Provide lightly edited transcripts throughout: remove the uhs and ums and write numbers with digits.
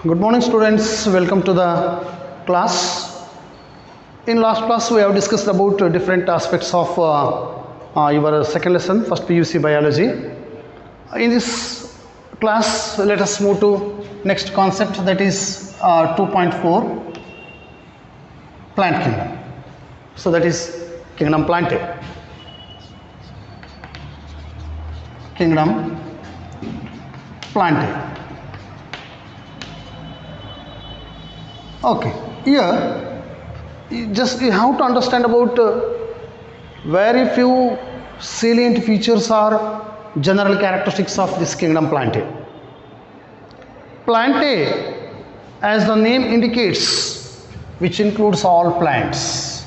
Good morning students, welcome to the class. In last class we have discussed about different aspects of your second lesson, first PUC Biology. In this class let us move to next concept, that is 2.4 plant kingdom. So that is kingdom Plantae. Kingdom Plantae. Okay, here you have to understand about very few salient features or general characteristics of this kingdom Plantae. Plantae, as the name indicates, which includes all plants.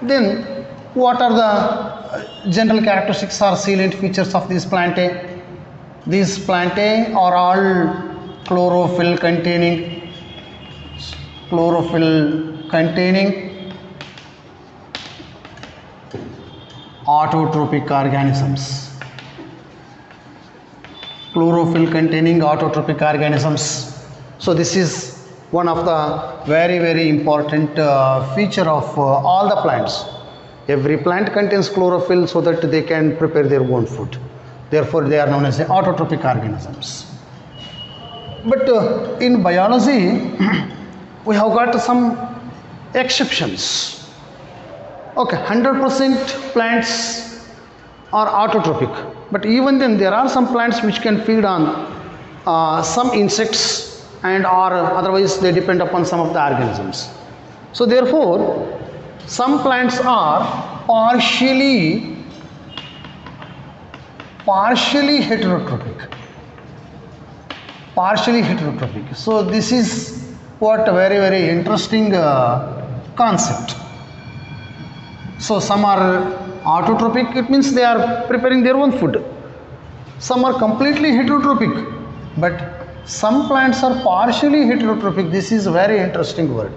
Then what are the general characteristics or salient features of these Plantae? These Plantae are all chlorophyll containing autotrophic organisms. So this is one of the very important feature of all the plants. Every plant contains chlorophyll so that they can prepare their own food. Therefore they are known as the autotrophic organisms. But in biology we have got some exceptions. Okay, 100% plants are autotrophic, but even then there are some plants which can feed on some insects and or otherwise they depend upon some of the organisms. So therefore some plants are partially heterotrophic. So this is what a very interesting concept. So some are autotrophic, it means they are preparing their own food. Some are completely heterotrophic, but some plants are partially heterotrophic. This is a very interesting word.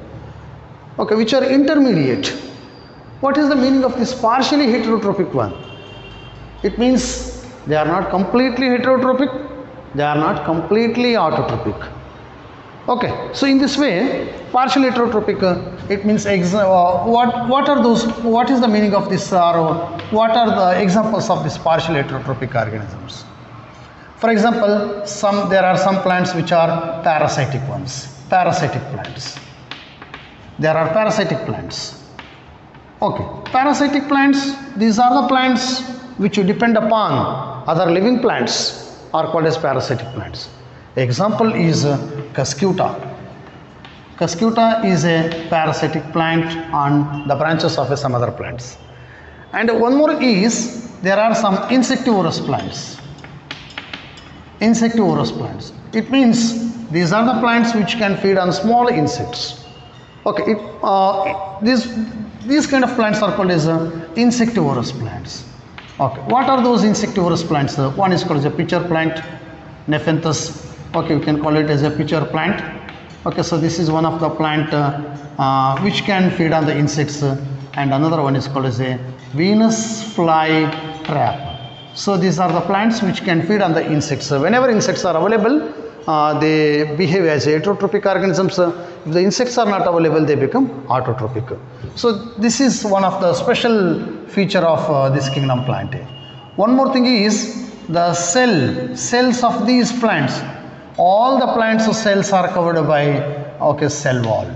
Okay, which are intermediate. What is the meaning of this partially heterotrophic one? It means they are not completely heterotrophic, they are not completely autotrophic. Okay, so in this way, partially heterotrophic, it means what are those? What is the meaning of this? Or what are the examples of these partially heterotrophic organisms? For example, there are some plants which are parasitic ones. Parasitic plants. There are parasitic plants. Okay, parasitic plants. These are the plants which depend upon other living plants, are called as parasitic plants. Example is Cuscuta. Cuscuta is a parasitic plant on the branches of some other plants. And one more is there are some insectivorous plants. It means these are the plants which can feed on small insects. Okay, these kind of plants are called as insectivorous plants. Okay, what are those insectivorous plants? One is called as a pitcher plant, Nepenthes. Okay, you can call it as a pitcher plant. Okay, so this is one of the plant which can feed on the insects, and another one is called as a Venus fly trap. So these are the plants which can feed on the insects. Whenever insects are available, they behave as heterotrophic organisms. If the insects are not available, they become autotrophic. So this is one of the special feature of this kingdom Plantae. One more thing is the cells of these plants. All the plants' cells are covered by cell wall.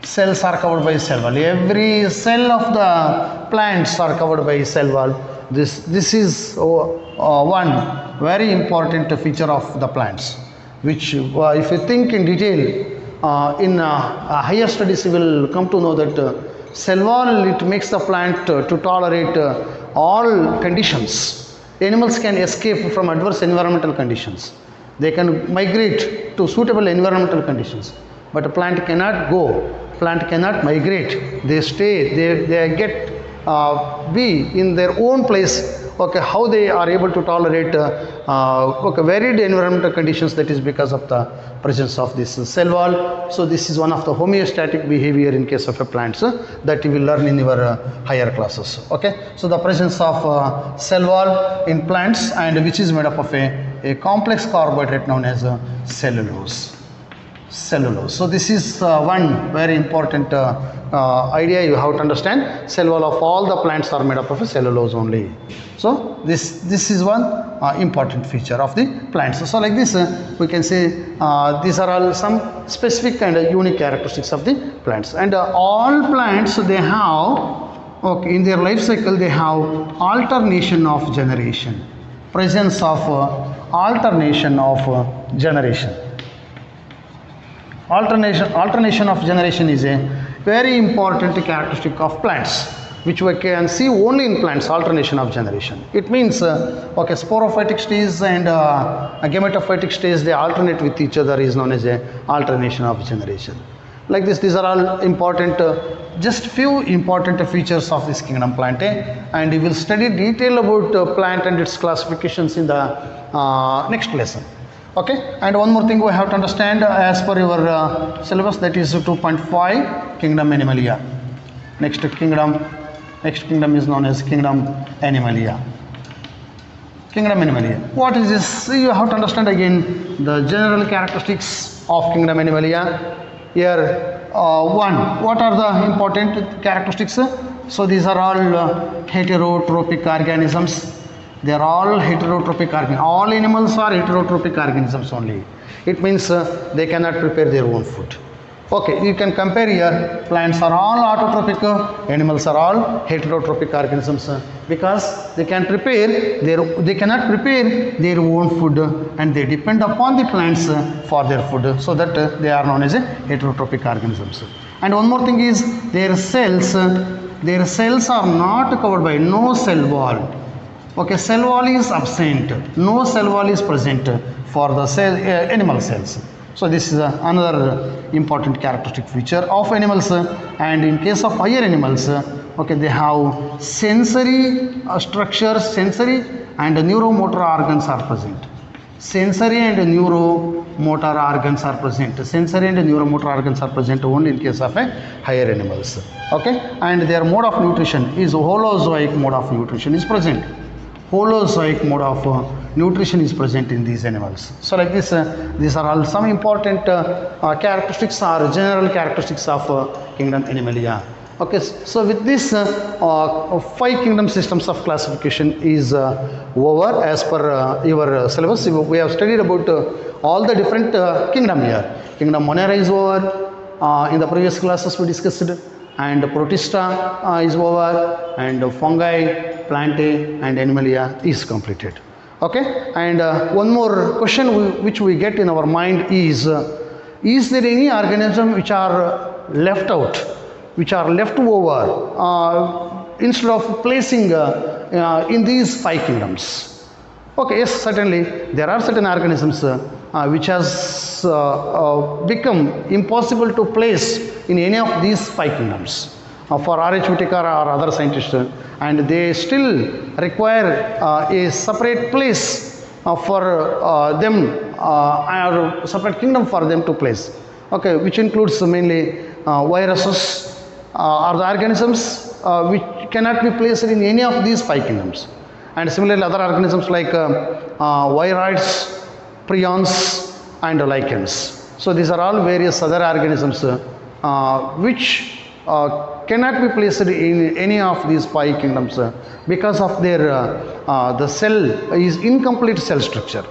Cells are covered by cell wall. Every cell of the plants are covered by cell wall. This is one very important feature of the plants, which if you think in detail, in higher studies you will come to know that cell wall, it makes the plant to tolerate all conditions. Animals can escape from adverse environmental conditions. They can migrate to suitable environmental conditions. But a plant cannot go. Plant cannot migrate. They stay. They get be in their own place okay, how they are able to tolerate okay, varied environmental conditions, that is because of the presence of this cell wall. So this is one of the homeostatic behavior in case of a plants that you will learn in your higher classes. Okay, so the presence of cell wall in plants, and which is made up of a complex carbohydrate known as cellulose. So this is one very important idea you have to understand. Cell wall of all the plants are made up of a cellulose only. So this is one important feature of the plants. So like this we can say these are all some specific and unique characteristics of the plants. And all plants, they have, okay, in their life cycle they have alternation of generation, presence of alternation of generation. Alternation of generation is a very important characteristic of plants, which we can see only in plants. Alternation of generation, it means okay, sporophytic stage and gametophytic stage, they alternate with each other, is known as a alternation of generation. Like this, these are all important, just few important features of this kingdom Plantae, and we will study detail about plant and its classifications in the next lesson. Okay, and one more thing we have to understand as per your syllabus, that is 2.5, kingdom Animalia. Next kingdom is known as kingdom Animalia. Kingdom Animalia. What is this? You have to understand again the general characteristics of kingdom Animalia. Here, one, what are the important characteristics? So these are all heterotrophic organisms. They are all heterotrophic organisms. All animals are heterotrophic organisms only. It means they cannot prepare their own food. Okay, you can compare here. Plants are all autotrophic, animals are all heterotrophic organisms because they cannot prepare their own food, and they depend upon the plants for their food. So that they are known as heterotrophic organisms. And one more thing is their cells are not covered by no cell wall. Okay, cell wall is absent, no cell wall is present for the animal cells. So this is another important characteristic feature of animals. And in case of higher animals, okay, they have sensory structures, sensory and neuromotor organs are present. Sensory and neuromotor organs are present. Sensory and neuromotor organs are present only in case of higher animals. Okay, and their mode of nutrition is holozoic mode of nutrition is present. Holozoic mode of nutrition is present in these animals. So like this, these are all some important characteristics or general characteristics of kingdom Animalia. Okay, so with this 5 kingdom systems of classification is over as per your syllabus. We have studied about all the different kingdom here. Kingdom Monera is over. In the previous classes we discussed, and Protista is over, and fungi, Plantae and Animalia is completed. Okay, and one more question which we get in our mind is there any organism which are left out, which are left over instead of placing in these 5 kingdoms? Okay, yes, certainly there are certain organisms which has become impossible to place in any of these 5 kingdoms. For R.H. Whitaker or other scientists, and they still require a separate place for them, or separate kingdom for them to place. Okay, which includes mainly viruses or the organisms which cannot be placed in any of these 5 kingdoms. And similarly other organisms like viroids, prions and lichens. So these are all various other organisms which cannot be placed in any of these 5 kingdoms because of their the cell is incomplete cell structure.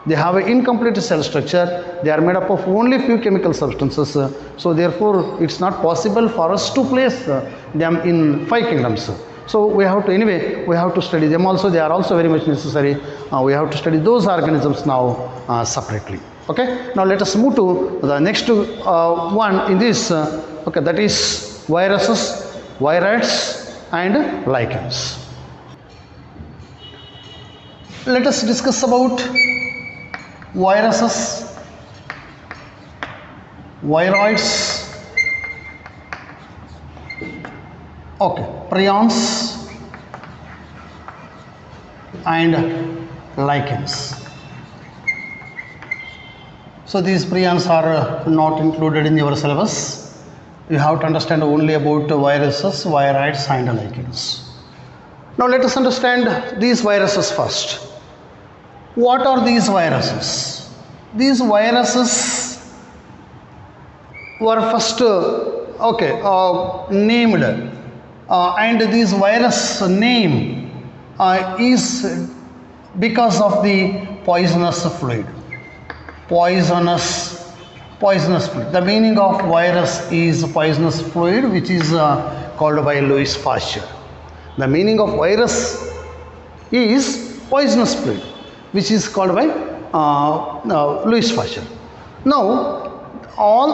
They have an incomplete cell structure. They are made up of only few chemical substances. So therefore, it's not possible for us to place them in 5 kingdoms. So we have to, anyway, we have to study them also. They are also very much necessary. We have to study those organisms now separately. Okay. Now let us move to the next one in this. Okay, that is viruses, viroids and lichens. Let us discuss about viruses, viroids, okay, prions and lichens. So these prions are not included in your syllabus. You have to understand only about viruses, viroids and lichens. Now let us understand these viruses first. What are these viruses? These viruses were first named, and this virus name is because of the poisonous fluid. Poisonous fluid. The meaning of virus is poisonous fluid, which is called by Louis Pasteur. The meaning of virus is poisonous fluid, which is called by Louis Pasteur. Now,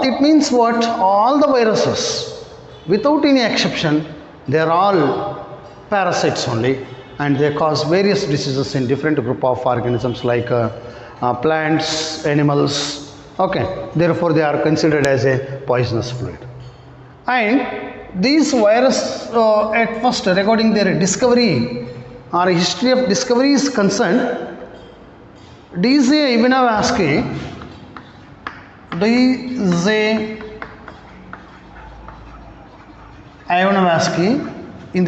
it means what? All the viruses, without any exception, they are all parasites only, and they cause various diseases in different group of organisms like plants, animals. Okay, therefore they are considered as a poisonous fluid. And these viruses, at first, regarding their discovery or history of discovery is concerned, D.J. Ivanowski in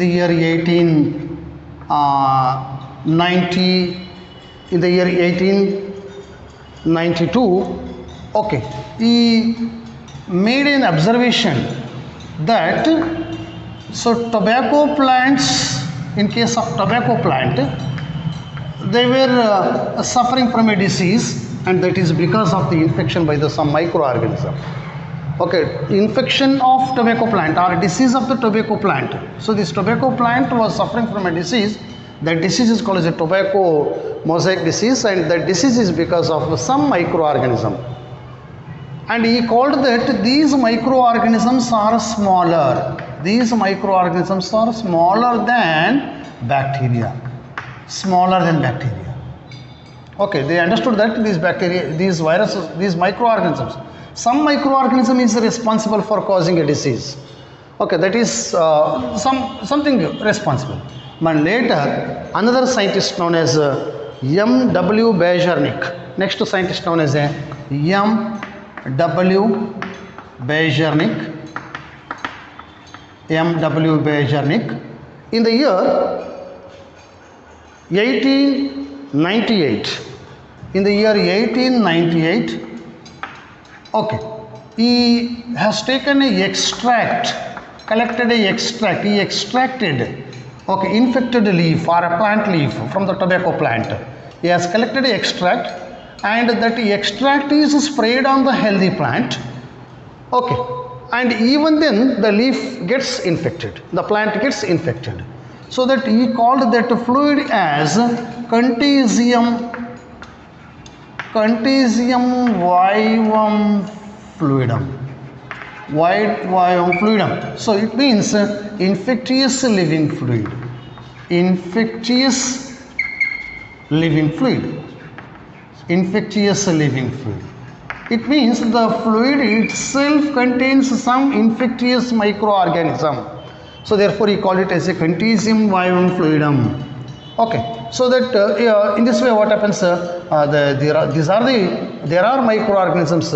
the year 1892, he made an observation that tobacco plants, in case of tobacco plant, they were suffering from a disease, and that is because of the infection by some microorganism. Infection of tobacco plant or disease of the tobacco plant. So this tobacco plant was suffering from a disease. That disease is called as a tobacco mosaic disease, and that disease is because of some microorganism. And he called that these microorganisms are smaller. These microorganisms are smaller than bacteria. Smaller than bacteria. They understood that these bacteria, these viruses, these microorganisms, some microorganism is responsible for causing a disease. That is something responsible. But later, another scientist known as M.W. Bejernik, next scientist known as M.W. Bejernik, in the year 1898, he has taken a extract, collected a extract, he extracted infected leaf or a plant leaf from the tobacco plant. He has collected a extract, and that extract is sprayed on the healthy plant. And even then the leaf gets infected, the plant gets infected. So that he called that fluid as Contagium vivum fluidum. So it means infectious living fluid. Infectious living fluid. It means the fluid itself contains some infectious microorganism. So therefore he called it as a Contagium vivum fluidum. So that in this way what happens, there are microorganisms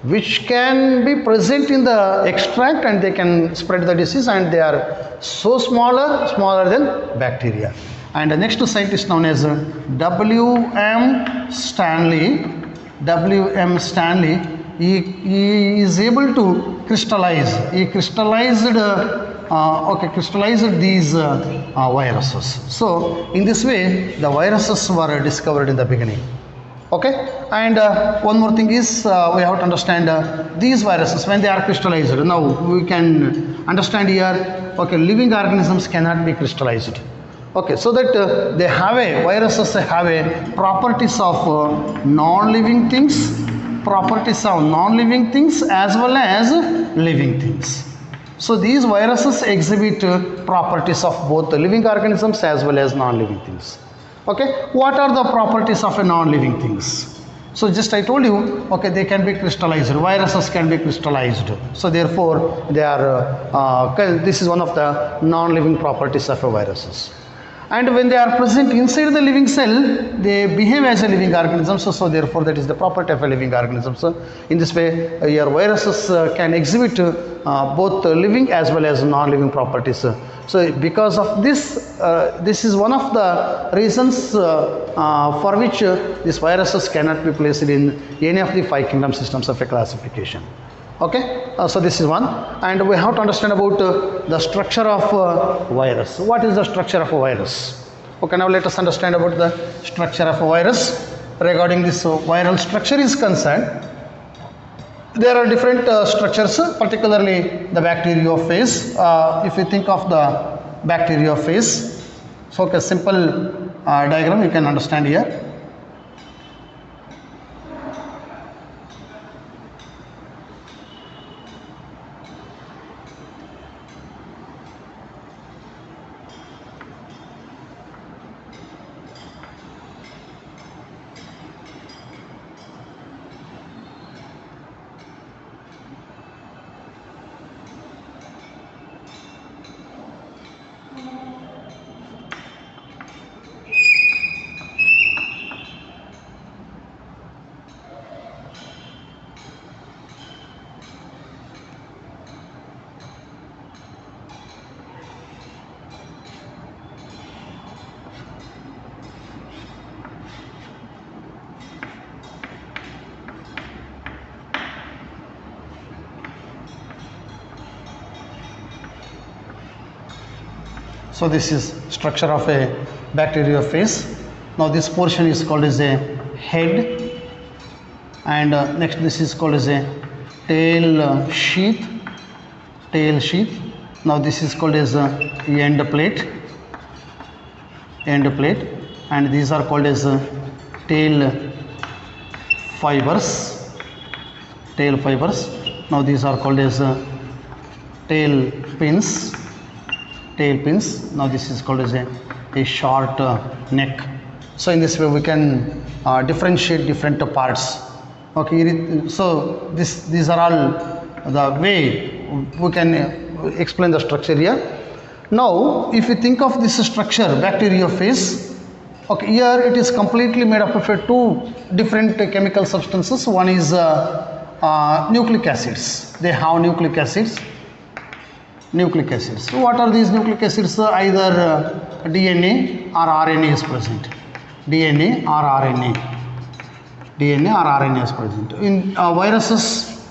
which can be present in the extract, and they can spread the disease, and they are so smaller than bacteria. And the next scientist known as W.M. Stanley, he is able to crystallize. He crystallized these viruses. So in this way the viruses were discovered in the beginning. And one more thing is we have to understand these viruses when they are crystallized. Now we can understand here, living organisms cannot be crystallized. So that viruses have a properties of non-living things, as well as living things. So these viruses exhibit properties of both the living organisms as well as non-living things. What are the properties of a non-living things? So just I told you, they can be crystallized. Viruses can be crystallized. So therefore they are, this is one of the non-living properties of a viruses. and when they are present inside the living cell, they behave as a living organism. So therefore, that is the property of a living organism. So in this way, your viruses can exhibit both living as well as non-living properties. So because of this, this is one of the reasons for which these viruses cannot be placed in any of the 5 kingdom systems of a classification. Okay, so this is one, and we have to understand about the structure of virus. What is the structure of a virus? Okay, now let us understand about the structure of a virus. Regarding this viral structure is concerned, there are different structures, particularly the bacteriophage. If you think of the bacteriophage, so okay, simple diagram you can understand here. So this is structure of a bacteriophage. Now this portion is called as a head, and next this is called as a tail sheath. Now this is called as a end plate, and these are called as tail fibers. Now these are called as tail pins. Now this is called as a short neck. So in this way we can differentiate different parts. Okay, so these are all the way we can explain the structure here. Now if you think of this structure, bacteriophage, okay, here it is completely made up of 2 different chemical substances. One is nucleic acids. They have nucleic acids. So what are these nucleic acids? Either DNA or RNA is present. DNA or RNA is present. In viruses,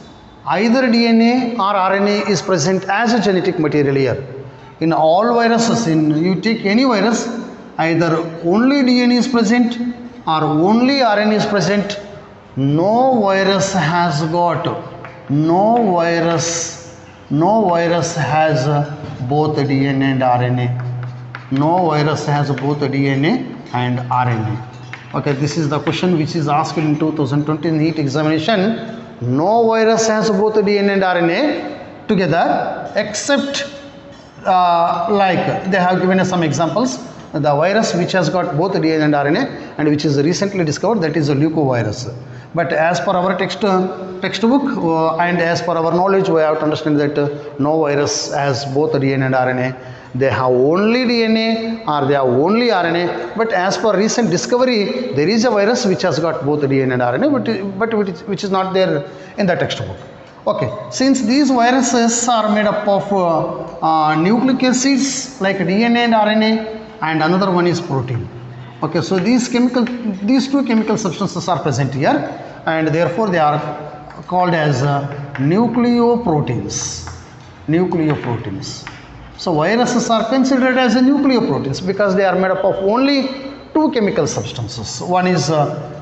either DNA or RNA is present as a genetic material here. In all viruses, you take any virus, either only DNA is present or only RNA is present. No virus has both DNA and RNA. No virus has both DNA and RNA. Okay, this is the question which is asked in 2020 NEET examination. No virus has both DNA and RNA together, except like they have given us some examples. The virus which has got both DNA and RNA and which is recently discovered, that is a leucovirus. But as per our textbook and as per our knowledge, we have to understand that no virus has both DNA and RNA. They have only DNA or they have only RNA. But as per recent discovery, there is a virus which has got both DNA and RNA, but which is not there in the textbook. Okay, since these viruses are made up of nucleic acids like DNA and RNA, and another one is protein. Okay, so these 2 chemical substances are present here, and therefore they are called as nucleoproteins. So viruses are considered as nucleoproteins because they are made up of only 2 chemical substances. One is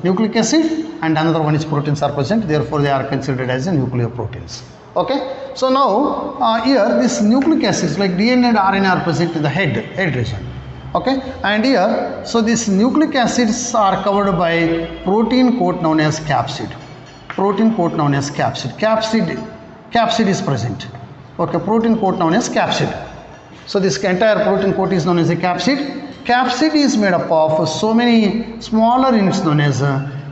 nucleic acid and another one is proteins are present. Therefore they are considered as nucleoproteins. Okay. So now here this nucleic acids like DNA and RNA are present in the head region. Okay, and here, so these nucleic acids are covered by protein coat known as capsid. Capsid is present. Okay, protein coat known as capsid. So this entire protein coat is known as a capsid. Capsid is made up of so many smaller units known as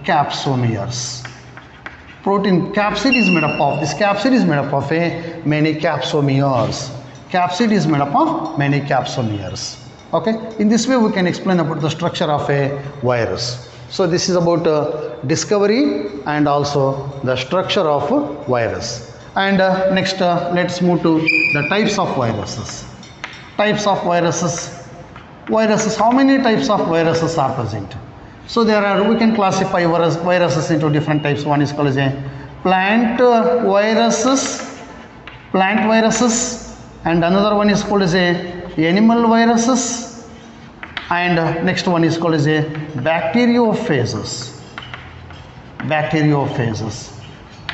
capsomeres. Capsid is made up of many capsomeres. Okay, in this way we can explain about the structure of a virus. So this is about discovery and also the structure of virus. And next let's move to the types of viruses. Types of viruses. Viruses, how many types of viruses are present? So there are, we can classify viruses into different types. One is called as a plant viruses, and another one is called as a animal viruses, and next one is called as a bacteriophages.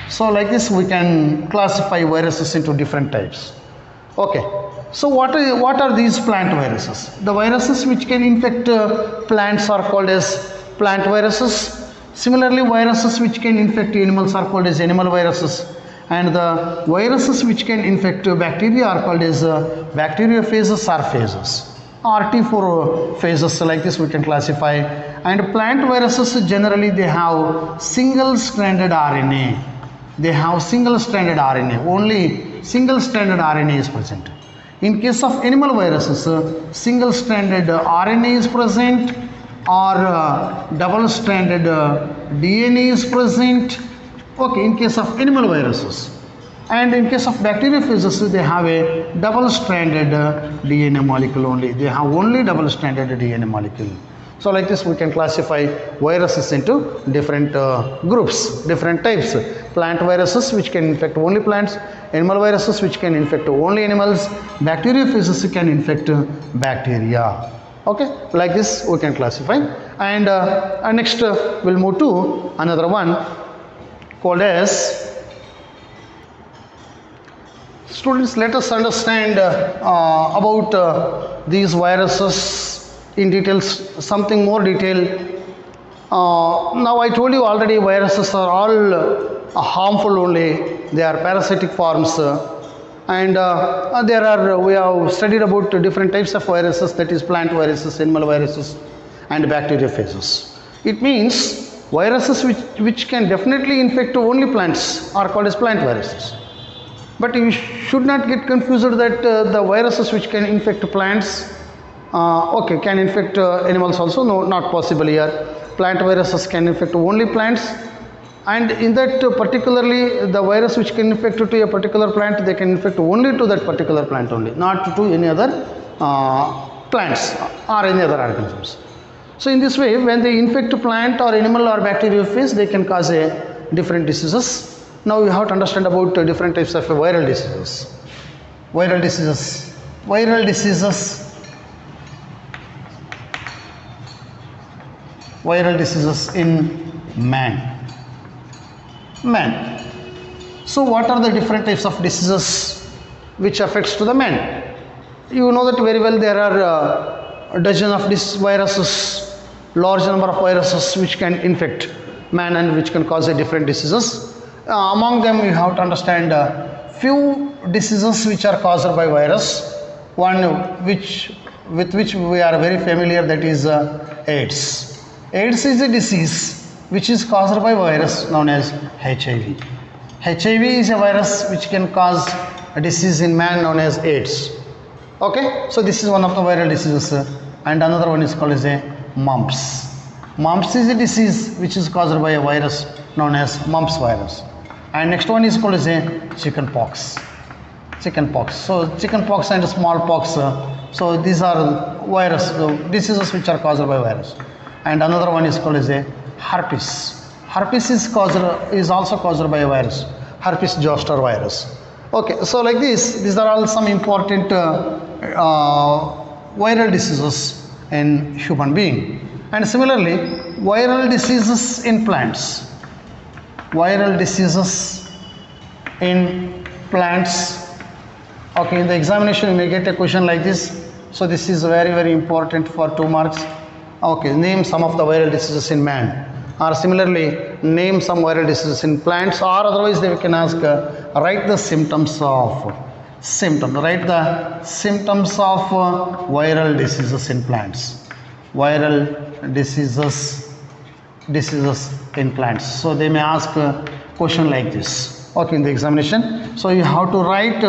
So like this we can classify viruses into different types. Okay, so what are these plant viruses? The viruses which can infect plants are called as plant viruses. Similarly, viruses which can infect animals are called as animal viruses, and the viruses which can infect bacteria are called as bacteriophages or phages. RT4 phases, like this we can classify. And plant viruses generally they have single-stranded RNA. Only single-stranded RNA is present. In case of animal viruses, single-stranded RNA is present, or double-stranded DNA is present. Okay, in case of animal viruses. And in case of bacteriophages, they have a double-stranded DNA molecule only. They have only double-stranded DNA molecule. So like this we can classify viruses into different groups, different types. Plant viruses which can infect only plants, animal viruses which can infect only animals, bacteriophages can infect bacteria. Okay, like this we can classify. And next we'll move to another one called as, students, let us understand about these viruses in details, something more detail. Now I told you already, viruses are all harmful only. They are parasitic forms, and we have studied about different types of viruses, that is plant viruses, animal viruses, and bacteriophages. It means viruses which can definitely infect only plants are called as plant viruses. But you should not get confused that the viruses which can infect plants can infect animals also. No, not possible here. Plant viruses can infect only plants, and in that particularly the virus which can infect to a particular plant, they can infect only to that particular plant only, not to any other plants or any other organisms. So in this way, when they infect a plant or animal or bacteriophage, they can cause different diseases. Now you have to understand about different types of viral diseases. Viral diseases in man. So what are the different types of diseases which affects to the man? You know that very well. There are a dozen of these viruses, large number of viruses which can infect man and which can cause different diseases. Among them you have to understand few diseases which are caused by virus. One with which we are very familiar, that is AIDS. AIDS is a disease which is caused by virus known as HIV. HIV is a virus which can cause a disease in man known as AIDS. Okay, so this is one of the viral diseases, and another one is called as a mumps. Mumps is a disease which is caused by a virus known as mumps virus. And next one is called as a chickenpox. So chickenpox and smallpox, so these are diseases which are caused by virus. And another one is called as a herpes. Herpes is also caused by a virus, herpes zoster virus. Okay, so like this, these are all some important viral diseases in human being. And similarly, viral diseases in plants. Okay, in the examination you may get a question like this. So this is very, very important for 2 marks. Okay, name some of the viral diseases in man, or similarly name some viral diseases in plants, or otherwise they can ask write the symptoms of viral diseases in plants. Viral diseases in plants. So they may ask a question like this, okay, in the examination. So you have to write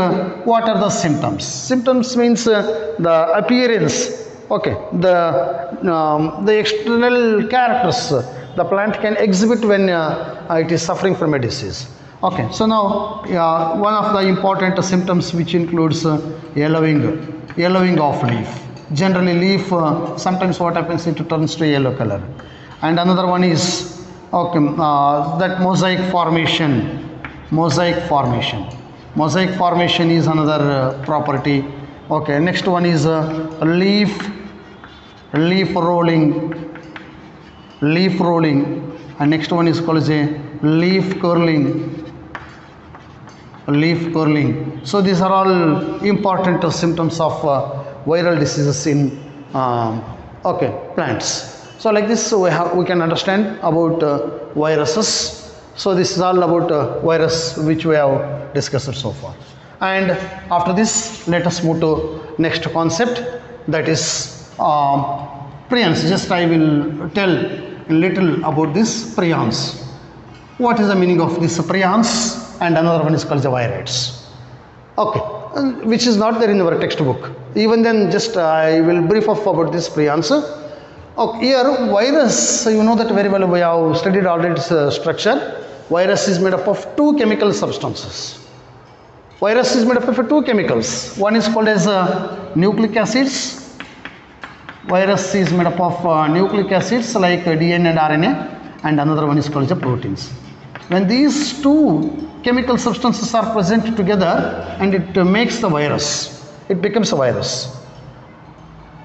what are the symptoms. Symptoms means the appearance Okay, the external characters the plant can exhibit when it is suffering from a disease. Okay, so now one of the important symptoms which includes yellowing of leaf. Generally leaf sometimes what happens, it turns to yellow color. And another one is okay, that mosaic formation. Mosaic formation is another property. Okay, next one is leaf rolling, and next one is called as a leaf curling. So these are all important symptoms of viral diseases in plants. So like this we can understand about viruses. So this is all about virus which we have discussed so far. And after this, let us move to next concept, that is prions. Just I will tell a little about this prions. What is the meaning of this prions? And another one is called the virids. Okay, which is not there in our textbook. Even then, just I will brief up about this prions. Okay, here virus, you know that very well, we have studied already its structure. Virus is made up of two chemical substances. Virus is made up of two chemicals. One is called as nucleic acids. Virus is made up of nucleic acids like DNA and RNA, and another one is called as proteins. When these two chemical substances are present together and it makes the virus, it becomes a virus.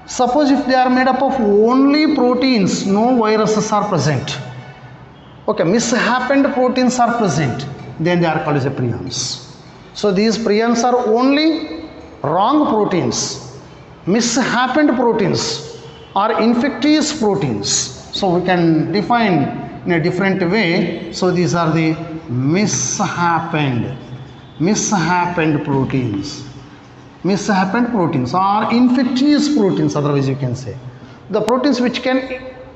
Suppose if they are made up of only proteins, no viruses are present. Okay, mishappened proteins are present, then they are called as a prions. So these prions are only wrong proteins, mishappened proteins or infectious proteins. So we can define in a different way. So these are the mishappened proteins. Mishappened proteins or infectious proteins, otherwise you can say. The proteins which can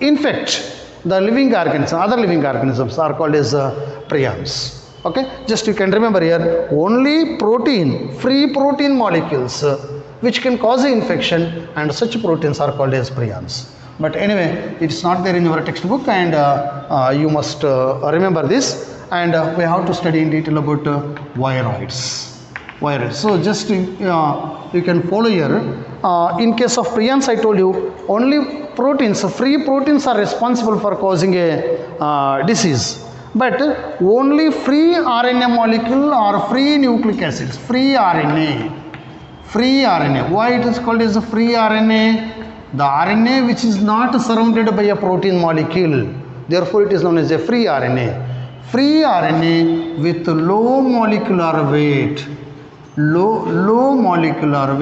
infect the living organisms, other living organisms are called as prions. Okay, just you can remember here, only protein, free protein molecules which can cause infection, and such proteins are called as prions. But anyway, it's not there in your textbook, and you must remember this, and we have to study in detail about viroids. So just you can follow here. In case of prions, I told you only proteins, free proteins are responsible for causing a disease. But only free RNA molecule or free nucleic acids, free RNA. Why it is called as a free RNA? The RNA which is not surrounded by a protein molecule, therefore it is known as a free RNA. Free RNA with low molecular weight. Low molecular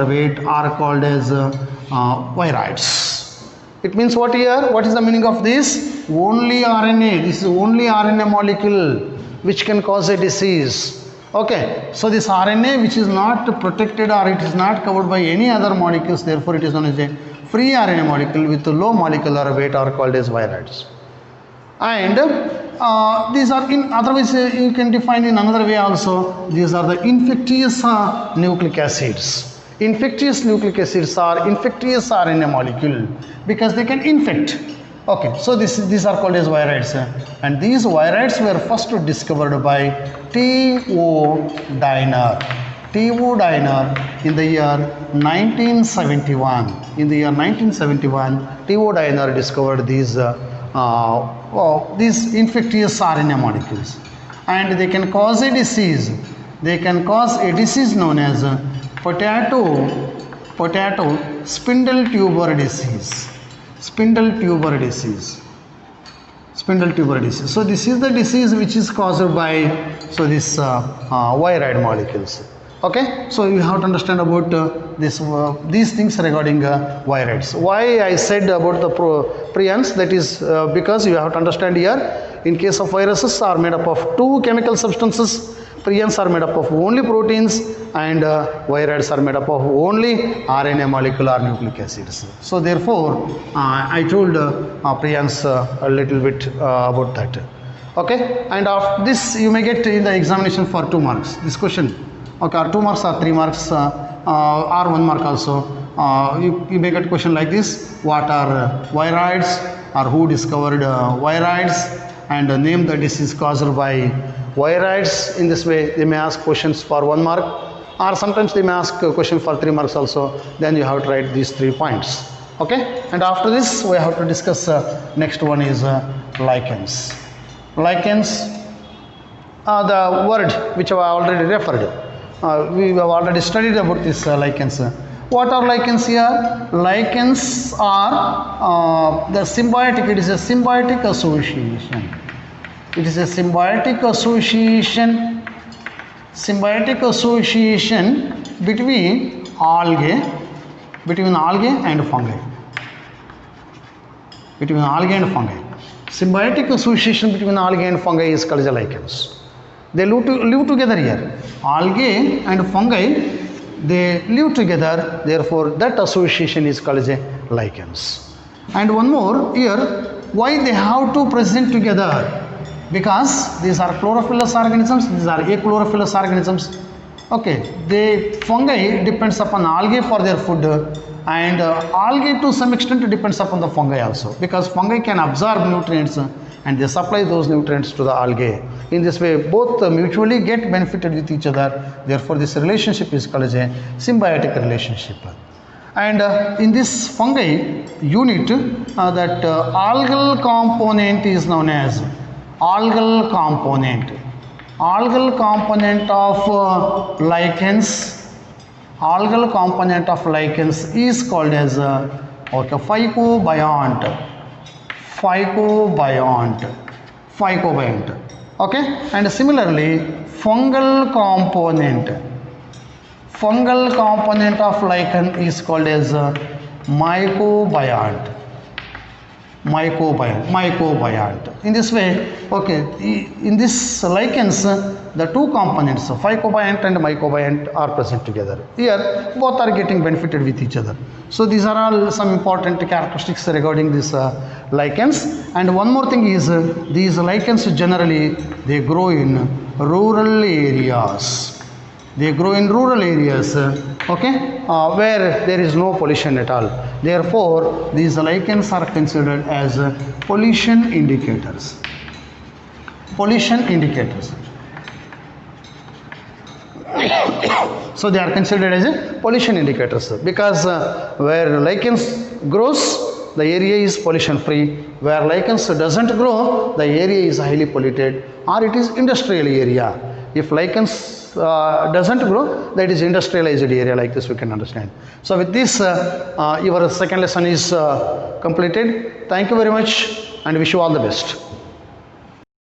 weight are called as viroids. It means what here? What is the meaning of this? Only RNA. This is only RNA molecule which can cause a disease. Okay. So this RNA which is not protected or it is not covered by any other molecules, therefore it is known as a free RNA molecule with low molecular weight are called as viroids. And these are otherwise you can define in another way also. These are the infectious nucleic acids. Infectious nucleic acids are infectious RNA molecule because they can infect. Okay, so these are called as viroids, and these viroids were first discovered by T.O. Diner in the year 1971. In the year 1971, T.O. Diner discovered these infectious RNA molecules, and they can cause a disease. They can cause a disease known as potato spindle tuber disease. Spindle tuber disease. So this is the disease which is caused by this viroid molecules. Okay, so you have to understand about these things regarding viroids. Why I said about the prions, that is because you have to understand here, in case of viruses are made up of two chemical substances. Prions are made up of only proteins, and viroids are made up of only RNA molecule or nucleic acids. So therefore, I told prions a little bit about that. Okay, and after this you may get in the examination for 2 marks. This question, okay, 2 marks or 3 marks or 1 mark also. You may get a question like this: what are viroids, or who discovered viroids, and name the disease caused by viroids. In this way, they may ask questions for 1 mark, or sometimes they may ask a question for 3 marks also. Then you have to write these 3 points. Okay, and after this we have to discuss next one is lichens. Lichens, the word which I already referred. We have already studied about this lichens. What are lichens here? Lichens are the symbiotic. It is a symbiotic association. It is a symbiotic association. Symbiotic association between algae and fungi. Between algae and fungi. Symbiotic association between algae and fungi is called as lichens. They live together here. Algae and fungi, they live together, therefore that association is called as lichens. And one more here, why they have to present together? Because these are chlorophyllous organisms, these are achlorophyllous organisms. Okay, the fungi depends upon algae for their food, and algae to some extent depends upon the fungi also, because fungi can absorb nutrients and they supply those nutrients to the algae. In this way, both mutually get benefited with each other. Therefore, this relationship is called as a symbiotic relationship. And in this fungi unit, that algal component is known as algal component. Algal component of lichens. Algal component of lichens is called as phycobiont. Phycobiont. Okay, and similarly, fungal component of lichen is called as mycobiont. In this way, okay, in this lichens, the 2 components, phycobiont and mycobiont, are present together. Here, both are getting benefited with each other. So these are all some important characteristics regarding this lichens. And one more thing is, these lichens generally they grow in rural areas. They grow in rural areas, okay, where there is no pollution at all. Therefore, these lichens are considered as pollution indicators. Pollution indicators. So they are considered as pollution indicators, because where lichens grows, the area is pollution free. Where lichens doesn't grow, the area is highly polluted, or it is industrial area. If lichens doesn't grow, that is industrialized area. Like this we can understand. So with this, your second lesson is completed. Thank you very much and wish you all the best.